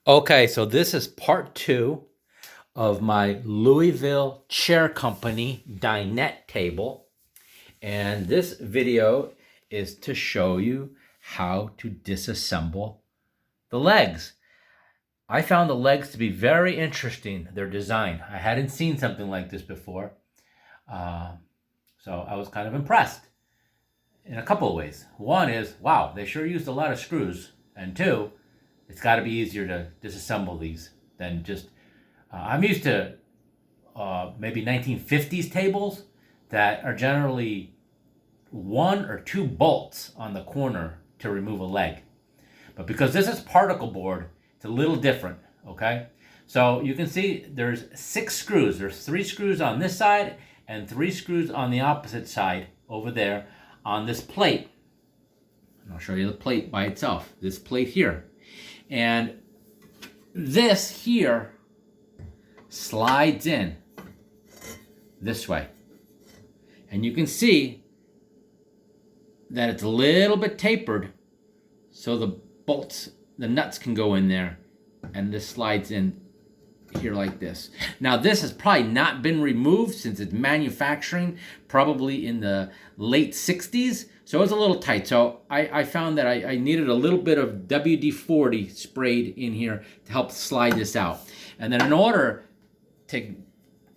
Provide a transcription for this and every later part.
Okay, so this is part two of my Louisville Chair Company Dinette table. And this video is to show you how to disassemble the legs. I found the legs to be very interesting, their design. I hadn't seen something like this before. So I was kind of impressed in a couple of ways. One is, wow, they sure used a lot of screws. And two, it's got to be easier to disassemble these than just I'm used to maybe 1950s tables that are generally one or two bolts on the corner to remove a leg. But because this is particle board, it's a little different, okay? So you can see there's 6 screws. There's 3 screws on this side and 3 screws on the opposite side over there on this plate. And I'll show you the plate by itself, this plate here. And this here slides in this way. And you can see that it's a little bit tapered so the bolts, the nuts can go in there, and this slides in here like this. Now this has probably not been removed since it's manufacturing probably in the late 60s, so it's a little tight. So I found that I needed a little bit of WD-40 sprayed in here to help slide this out. And then in order to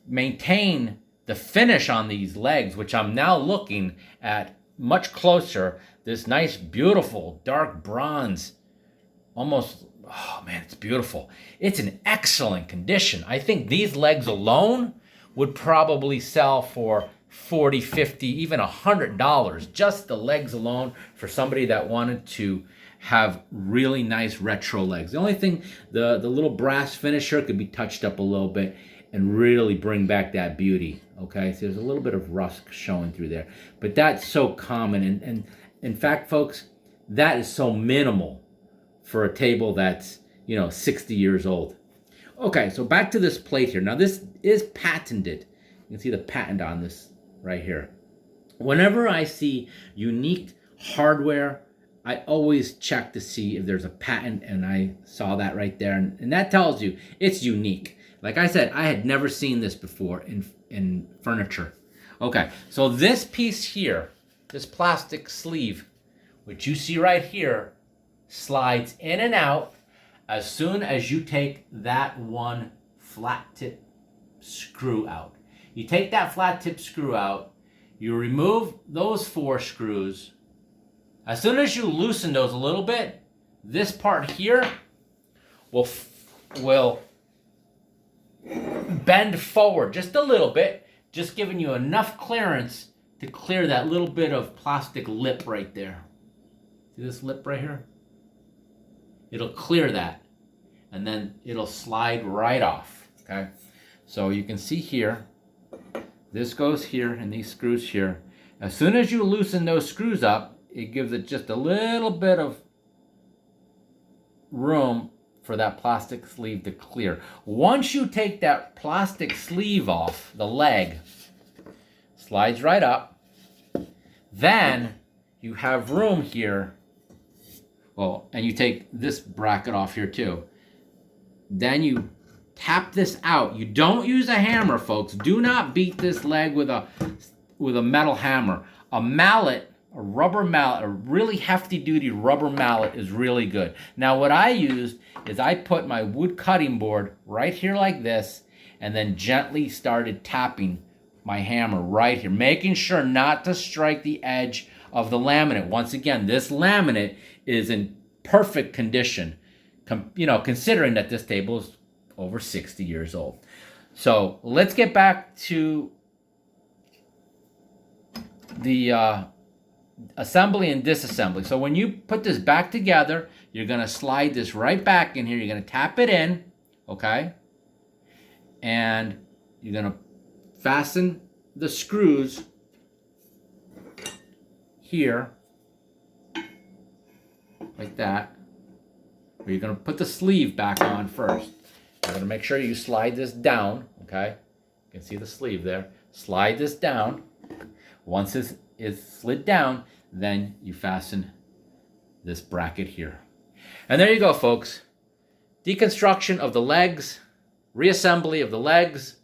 maintain the finish on these legs, which I'm now looking at much closer, this nice beautiful dark bronze, almost, oh man, it's beautiful. It's in excellent condition. I think these legs alone would probably sell for $40, $50, even $100, just the legs alone, for somebody that wanted to have really nice retro legs. The only thing, the little brass finisher could be touched up a little bit and really bring back that beauty. Okay, so there's a little bit of rust showing through there, but that's so common. And in fact, folks, that is so minimal for a table that's, 60 years old. Okay, so back to this plate here. Now this is patented. You can see the patent on this right here. Whenever I see unique hardware, I always check to see if there's a patent, and I saw that right there. And that tells you it's unique. Like I said, I had never seen this before in furniture. Okay, so this piece here, this plastic sleeve, which you see right here, slides in and out as soon as you take that one flat tip screw out. You take that flat tip screw out, you remove those 4 screws. As soon as you loosen those a little bit, this part here will bend forward just a little bit, just giving you enough clearance to clear that little bit of plastic lip right there. See this lip right here? It'll clear that, and then it'll slide right off, okay? So you can see here, this goes here and these screws here. As soon as you loosen those screws up, it gives it just a little bit of room for that plastic sleeve to clear. Once you take that plastic sleeve off, the leg slides right up. Then you have room here. Well, and you take this bracket off here too. Then you tap this out. You don't use a hammer, folks. Do not beat this leg with a metal hammer. A mallet, a rubber mallet, a really hefty duty rubber mallet is really good. Now what I used is I put my wood cutting board right here like this, and then gently started tapping my hammer right here, making sure not to strike the edge of the laminate. Once again, this laminate is in perfect condition, considering that this table is over 60 years old. So let's get back to the assembly and disassembly. So when you put this back together, you're going to slide this right back in here. You're going to tap it in, okay? And you're going to fasten the screws here, like that. But you're going to put the sleeve back on first. You're going to make sure you slide this down, okay? You can see the sleeve there. Slide this down. Once this is slid down, then you fasten this bracket here. And there you go, folks. deconstruction of the legs, reassembly of the legs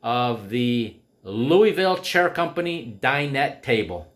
of the Louisville Chair Company Dinette table.